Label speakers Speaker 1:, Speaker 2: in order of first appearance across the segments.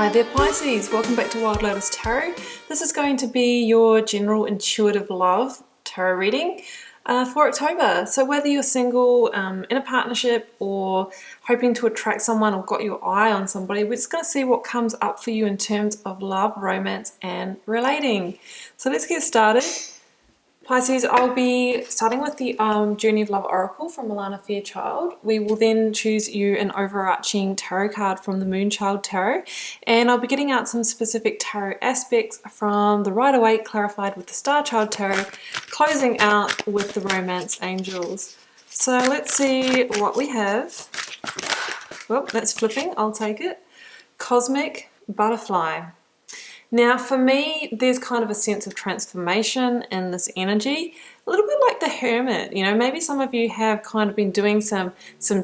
Speaker 1: Hi there Pisces, welcome back to Wild Lotus Tarot. This is going to be your general intuitive love tarot reading for October. So whether you're single, in a partnership, or hoping to attract someone or got your eye on somebody, we're just going to see what comes up for you in terms of love, romance and relating. So let's get started. Pisces, I'll be starting with the Journey of Love Oracle from Milana Fairchild. We will then choose you an overarching tarot card from the Moonchild Tarot, and I'll be getting out some specific tarot aspects from the Rider-Waite clarified with the Star Child Tarot, closing out with the Romance Angels. So let's see what we have. Well, that's flipping, I'll take it. Cosmic Butterfly. Now for me, there's kind of a sense of transformation in this energy, a little bit like the Hermit. You know, maybe some of you have kind of been doing some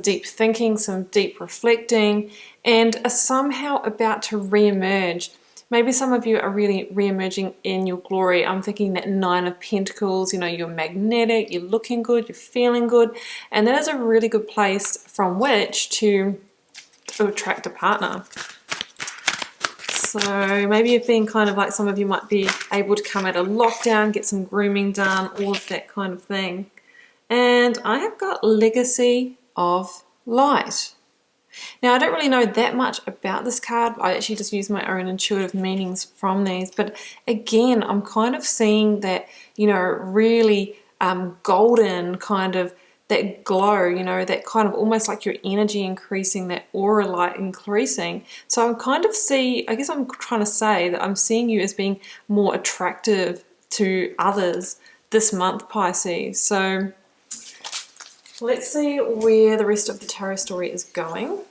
Speaker 1: deep thinking, some deep reflecting, and are somehow about to re-emerge. Maybe some of you are really re-emerging in your glory. I'm thinking that Nine of Pentacles, you know, you're magnetic, you're looking good, you're feeling good, and that is a really good place from which to attract a partner. So maybe you've been kind of like, some of you might be able to come out of lockdown, get some grooming done, all of that kind of thing. And I have got Legacy of Light. Now I don't really know that much about this card. I actually just use my own intuitive meanings from these. But again, I'm kind of seeing that, you know, really golden kind of, that glow, you know, that kind of almost like your energy increasing, that aura light increasing. So I'm kind of I guess I'm trying to say that I'm seeing you as being more attractive to others this month, Pisces. So let's see where the rest of the tarot story is going.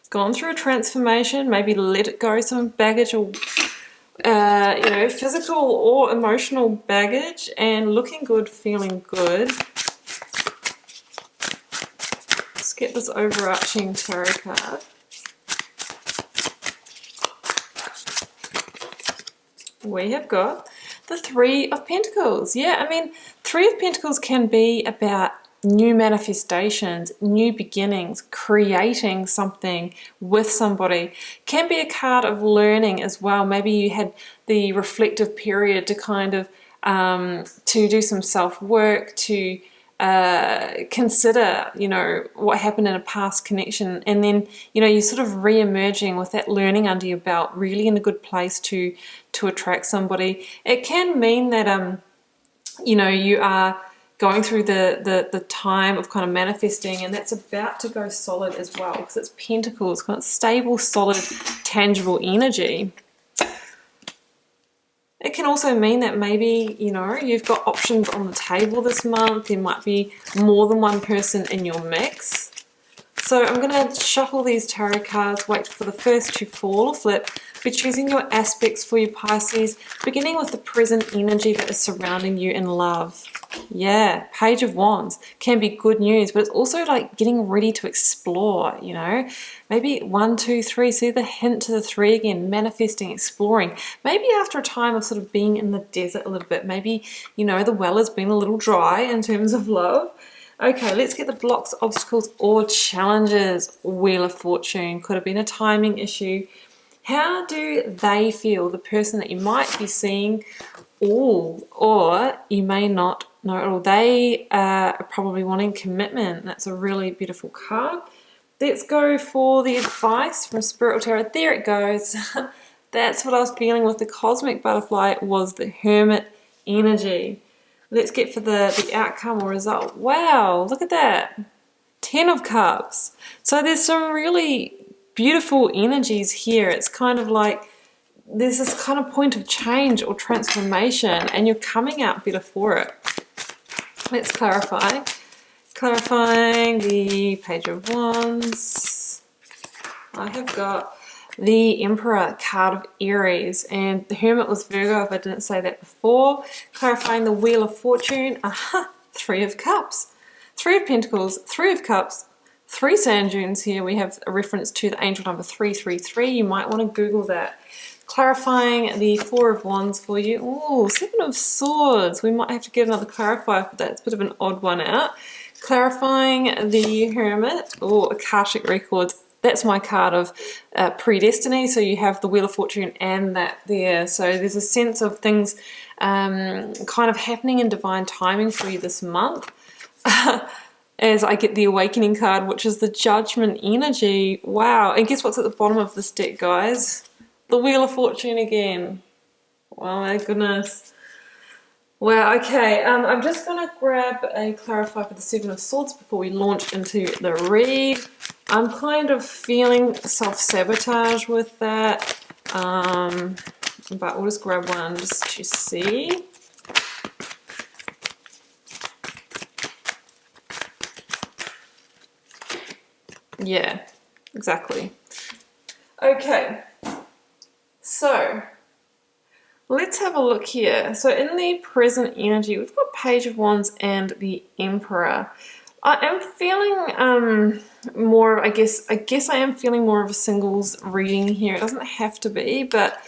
Speaker 1: Gone through a transformation, maybe let it go, some baggage or you know, physical or emotional baggage, and looking good, feeling good. Let's get this overarching tarot card. We have got the Three of Pentacles. Yeah, I mean, Three of Pentacles can be about new manifestations, new beginnings, creating something with somebody. Can be a card of learning as well. Maybe you had the reflective period to kind of to do some self-work, to consider, you know, what happened in a past connection, and then, you know, you're sort of re-emerging with that learning under your belt, really in a good place to attract somebody. It can mean that you know, you are going through the time of kind of manifesting, and that's about to go solid as well, because it's Pentacles, kind of stable, solid, tangible energy. It can also mean that maybe, you know, you've got options on the table this month. There might be more than one person in your mix. So I'm going to shuffle these tarot cards, wait for the first to fall or flip. Be choosing your aspects for you, Pisces, beginning with the present energy that is surrounding you in love. Yeah, Page of Wands can be good news, but it's also like getting ready to explore, you know. Maybe 1, 2, 3, see the hint to the 3 again, manifesting, exploring. Maybe after a time of sort of being in the desert a little bit, maybe, you know, the well has been a little dry in terms of love. Okay, let's get the blocks, obstacles or challenges. Wheel of Fortune, could have been a timing issue. How do they feel, the person that you might be seeing, or you may not know at all? They are probably wanting commitment. That's a really beautiful card. Let's go for the advice from Spiritual Tarot. There it goes. That's what I was feeling with the Cosmic Butterfly, was the Hermit energy. Let's get for the outcome or result. Wow, look at that. 10 of Cups. So there's some really beautiful energies here. It's kind of like there's this kind of point of change or transformation, and you're coming out better for it. Let's clarify. Clarifying the Page of Wands. I have got the Emperor, card of Aries, and the Hermit was Virgo if I didn't say that before. Clarifying the Wheel of Fortune. Aha, 3 of Cups. 3 of Pentacles, 3 of Cups, 3 sand dunes here. We have a reference to the angel number 333. You might want to Google that. Clarifying the 4 of Wands for you. Oh, 7 of Swords. We might have to get another clarifier for that. It's a bit of an odd one out. Clarifying the Hermit. Oh, Akashic Records. that's my card of predestiny. So you have the Wheel of Fortune and that there. So there's a sense of things kind of happening in divine timing for you this month. As I get the Awakening card, which is the Judgment energy. Wow. And guess what's at the bottom of this deck, guys? The Wheel of Fortune again. Oh my goodness. Wow, okay. I'm just going to grab a clarifier for the Seven of Swords before we launch into the read. I'm kind of feeling self-sabotage with that. But we'll just grab one just to see. Yeah, exactly. Okay, so let's have a look here. So in the present energy, we've got Page of Wands and the Emperor. I am feeling more, I guess I am feeling more of a singles reading here. It doesn't have to be, but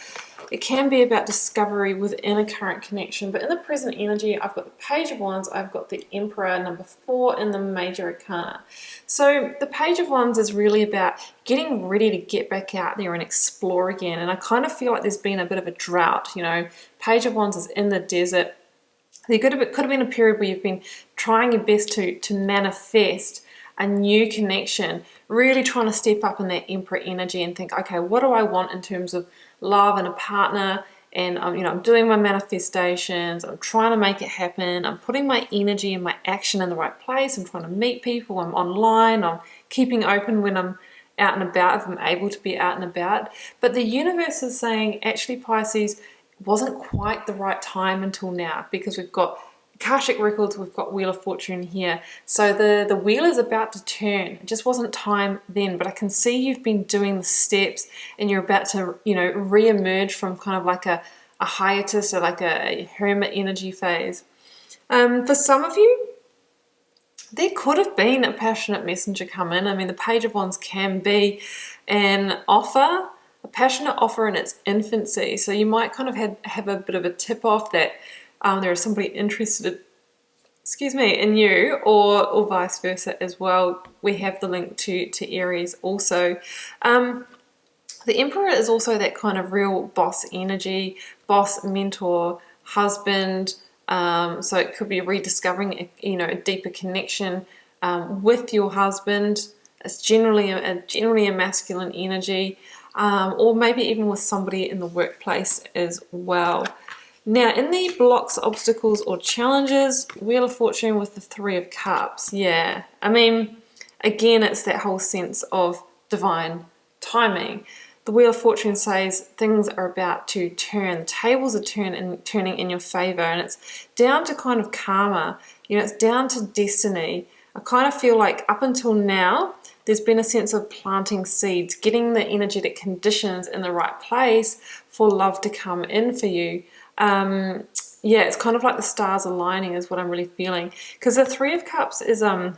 Speaker 1: it can be about discovery within a current connection. But in the present energy, I've got the Page of Wands, I've got the Emperor, number 4 in the Major Arcana. So the Page of Wands is really about getting ready to get back out there and explore again. And I kind of feel like there's been a bit of a drought, you know. Page of Wands is in the desert. There could have been a period where you've been trying your best to manifest a new connection, really trying to step up in that Emperor energy and think, okay, what do I want in terms of love and a partner? And I'm doing my manifestations, I'm trying to make it happen, I'm putting my energy and my action in the right place, I'm trying to meet people, I'm online, I'm keeping open when I'm out and about, if I'm able to be out and about. But the universe is saying, actually, Pisces, wasn't quite the right time until now, because we've got Akashic records, we've got Wheel of Fortune here. So the wheel is about to turn. It just wasn't time then, but I can see you've been doing the steps and you're about to, re-emerge from kind of like a hiatus or like a hermit energy phase. For some of you, there could have been a passionate messenger come in. I mean, the Page of Wands can be an offer, a passionate offer in its infancy. So you might kind of have a bit of a tip off that there is somebody interested, in you, or vice versa as well. We have the link to Aries also. The Emperor is also that kind of real boss energy, boss, mentor, husband. So it could be rediscovering, a deeper connection with your husband. It's generally a masculine energy, or maybe even with somebody in the workplace as well. Now, in the blocks, obstacles, or challenges, Wheel of Fortune with the Three of Cups. Yeah, I mean, again, it's that whole sense of divine timing. The Wheel of Fortune says things are about to turn. The tables are turning in your favor, and it's down to kind of karma. It's down to destiny. I kind of feel like up until now, there's been a sense of planting seeds, getting the energetic conditions in the right place for love to come in for you. It's kind of like the stars aligning is what I'm really feeling. Because the Three of Cups is a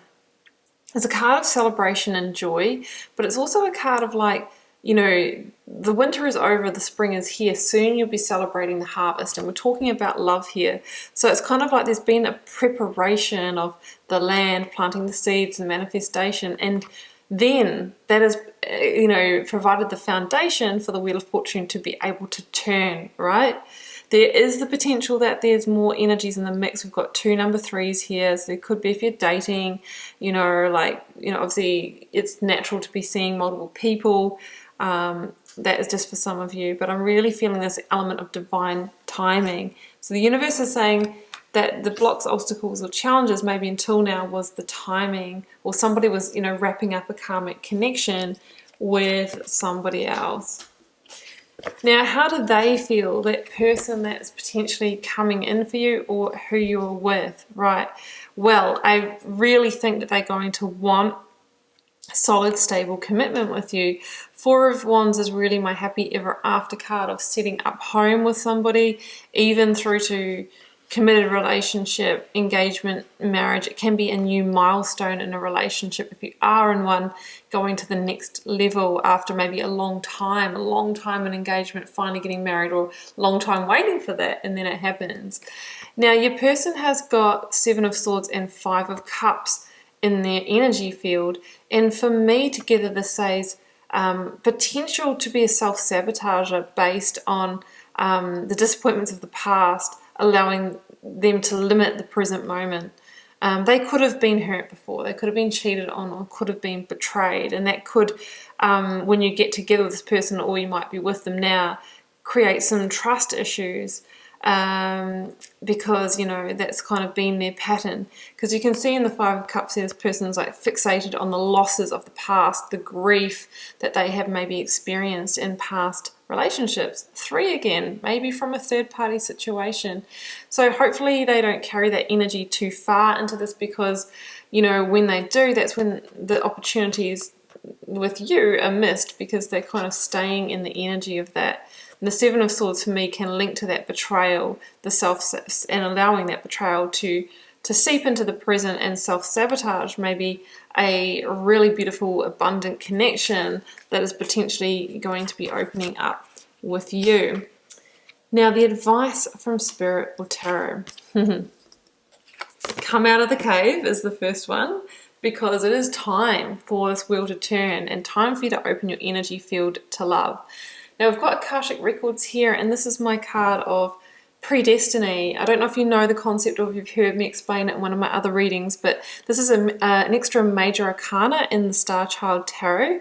Speaker 1: card of celebration and joy, but it's also a card of like, the winter is over, the spring is here. Soon you'll be celebrating the harvest, and we're talking about love here. So it's kind of like there's been a preparation of the land, planting the seeds and manifestation, and then that has, provided the foundation for the Wheel of Fortune to be able to turn, right? There is the potential that there's more energies in the mix. We've got 2 number 3s here. So it could be if you're dating, obviously it's natural to be seeing multiple people. That is just for some of you. But I'm really feeling this element of divine timing. So the universe is saying that the blocks, obstacles, or challenges maybe until now was the timing, or somebody was, wrapping up a karmic connection with somebody else. Now, how do they feel, that person that's potentially coming in for you or who you're with, right? Well, I really think that they're going to want solid, stable commitment with you. 4 of Wands is really my happy ever after card of setting up home with somebody, even through to committed relationship, engagement, marriage. It can be a new milestone in a relationship if you are in one, going to the next level after maybe a long time in engagement, finally getting married, or a long time waiting for that, and then it happens. Now, your person has got 7 of Swords and 5 of Cups in their energy field, and for me together this says potential to be a self-sabotager based on the disappointments of the past, allowing them to limit the present moment. They could have been hurt before, they could have been cheated on, or could have been betrayed, and that could, when you get together with this person, or you might be with them now, create some trust issues, because, you know, that's kind of been their pattern. Because you can see in the Five of Cups, this person's like fixated on the losses of the past, the grief that they have maybe experienced in past relationships. 3 again, maybe from a third-party situation. So hopefully they don't carry that energy too far into this, because, you know, when they do, that's when the opportunities with you are missed, because they're kind of staying in the energy of that. And the Seven of Swords for me can link to that betrayal, the self, and allowing that betrayal to seep into the present and self-sabotage maybe a really beautiful, abundant connection that is potentially going to be opening up with you. Now, the advice from Spirit or Tarot. Come out of the cave is the first one, because it is time for this wheel to turn and time for you to open your energy field to love. Now, we've got Akashic Records here, and this is my card of predestiny. I don't know if you know the concept or if you've heard me explain it in one of my other readings, but this is an extra major arcana in the Star Child Tarot.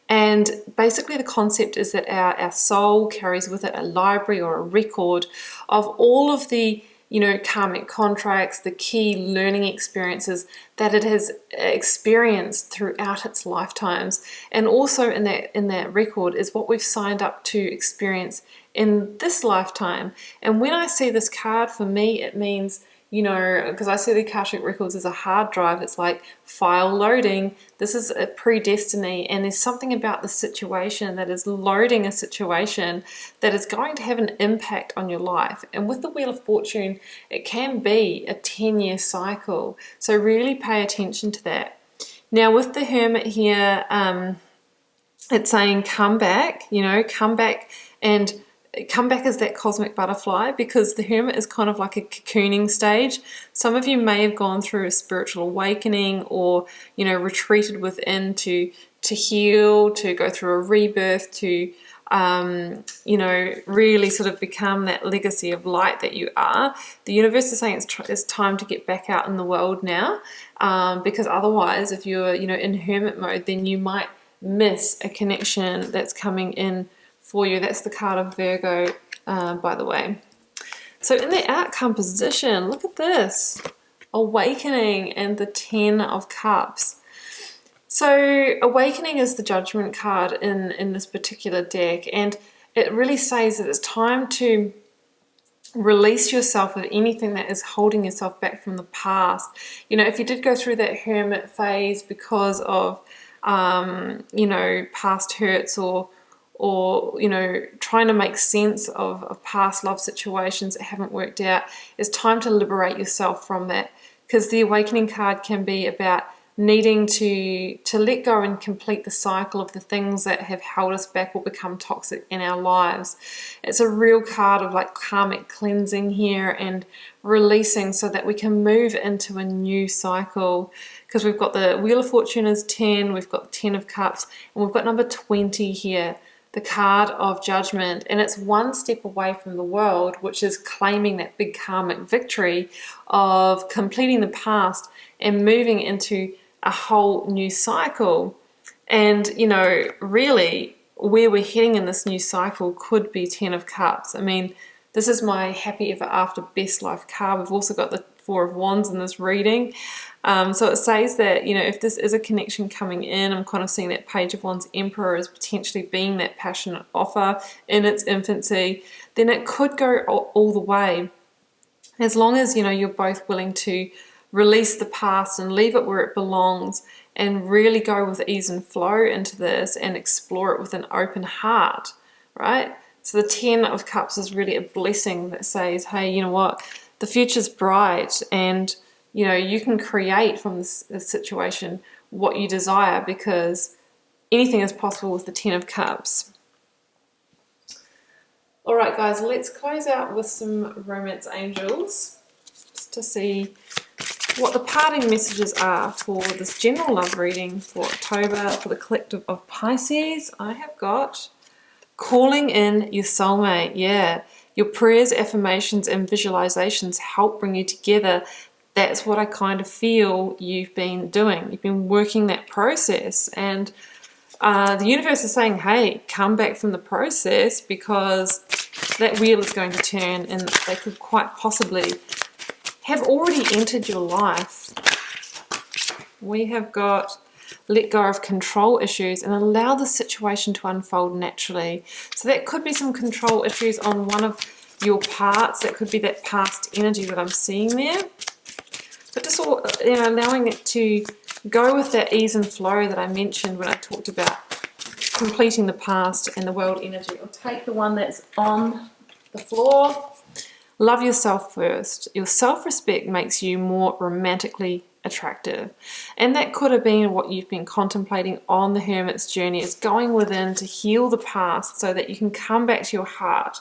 Speaker 1: And basically the concept is that our soul carries with it a library or a record of all of the, you know, karmic contracts, the key learning experiences that it has experienced throughout its lifetimes. And also in that record is what we've signed up to experience in this lifetime. And when I see this card, for me, it means, you know, because I see the Akashic Records as a hard drive, it's like file loading. This is a predestiny, and there's something about the situation that is loading a situation that is going to have an impact on your life. And with the Wheel of Fortune, it can be a 10-year cycle. So really pay attention to that. Now with the Hermit here, it's saying come back, you know, come back, and come back as that cosmic butterfly, because the Hermit is kind of like a cocooning stage. Some of you may have gone through a spiritual awakening, or, you know, retreated within to heal, to go through a rebirth, to, you know, really sort of become that legacy of light that you are. The universe is saying it's time to get back out in the world now, because otherwise, if you're, you know, in Hermit mode, then you might miss a connection that's coming in for you. That's the card of Virgo, by the way. So in the outcome position, look at this. Awakening and the 10 of Cups. So Awakening is the Judgment card in this particular deck, and it really says that it's time to release yourself of anything that is holding yourself back from the past. You know, if you did go through that Hermit phase because of, you know, past hurts, or you know, trying to make sense of past love situations that haven't worked out, it's time to liberate yourself from that. Because the Awakening card can be about needing to let go and complete the cycle of the things that have held us back or become toxic in our lives. It's a real card of like karmic cleansing here and releasing, so that we can move into a new cycle. Because we've got the Wheel of Fortune is 10, we've got the 10 of Cups, and we've got number 20 here, the card of Judgment, and it's one step away from the world, which is claiming that big karmic victory of completing the past and moving into a whole new cycle. And, you know, really where we're heading in this new cycle could be 10 of Cups. I mean, this is my happy ever after best life card. We've also got the 4 of Wands in this reading. So it says that, you know, if this is a connection coming in, I'm kind of seeing that Page of Wands Emperor as potentially being that passionate offer in its infancy, then it could go all the way. As long as, you know, you're both willing to release the past and leave it where it belongs, and really go with ease and flow into this and explore it with an open heart, right? So the 10 of Cups is really a blessing that says, hey, you know what, the future's bright, and, you know, you can create from this situation what you desire, because anything is possible with the 10 of Cups. All right, guys, let's close out with some romance angels, just to see what the parting messages are for this general love reading for October for the collective of Pisces. I have got calling in your soulmate. Yeah, your prayers, affirmations, and visualizations help bring you together. That's what I kind of feel you've been doing. You've been working that process, and the universe is saying, hey, come back from the process, because that wheel is going to turn and they could quite possibly have already entered your life. We have got let go of control issues and allow the situation to unfold naturally. So that could be some control issues on one of your parts. That could be that past energy that I'm seeing there. But just allowing it to go with that ease and flow that I mentioned when I talked about completing the past and the world energy. I'll take the one that's on the floor. Love yourself first. Your self-respect makes you more romantically attractive. And that could have been what you've been contemplating on the Hermit's journey, is going within to heal the past so that you can come back to your heart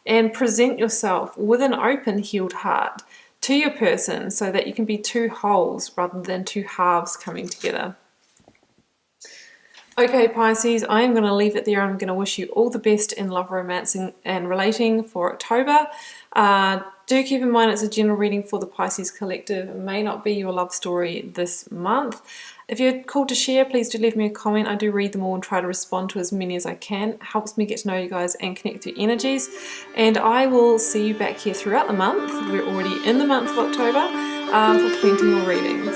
Speaker 1: and present yourself with an open, healed heart to your person, so that you can be two wholes rather than two halves coming together. Okay, Pisces, I am going to leave it there. I'm going to wish you all the best in love, romancing, and relating for October. Do keep in mind it's a general reading for the Pisces collective. It may not be your love story this month. If you're called to share, please do leave me a comment. I do read them all and try to respond to as many as I can. It helps me get to know you guys and connect with your energies. And I will see you back here throughout the month. We're already in the month of October for plenty more readings.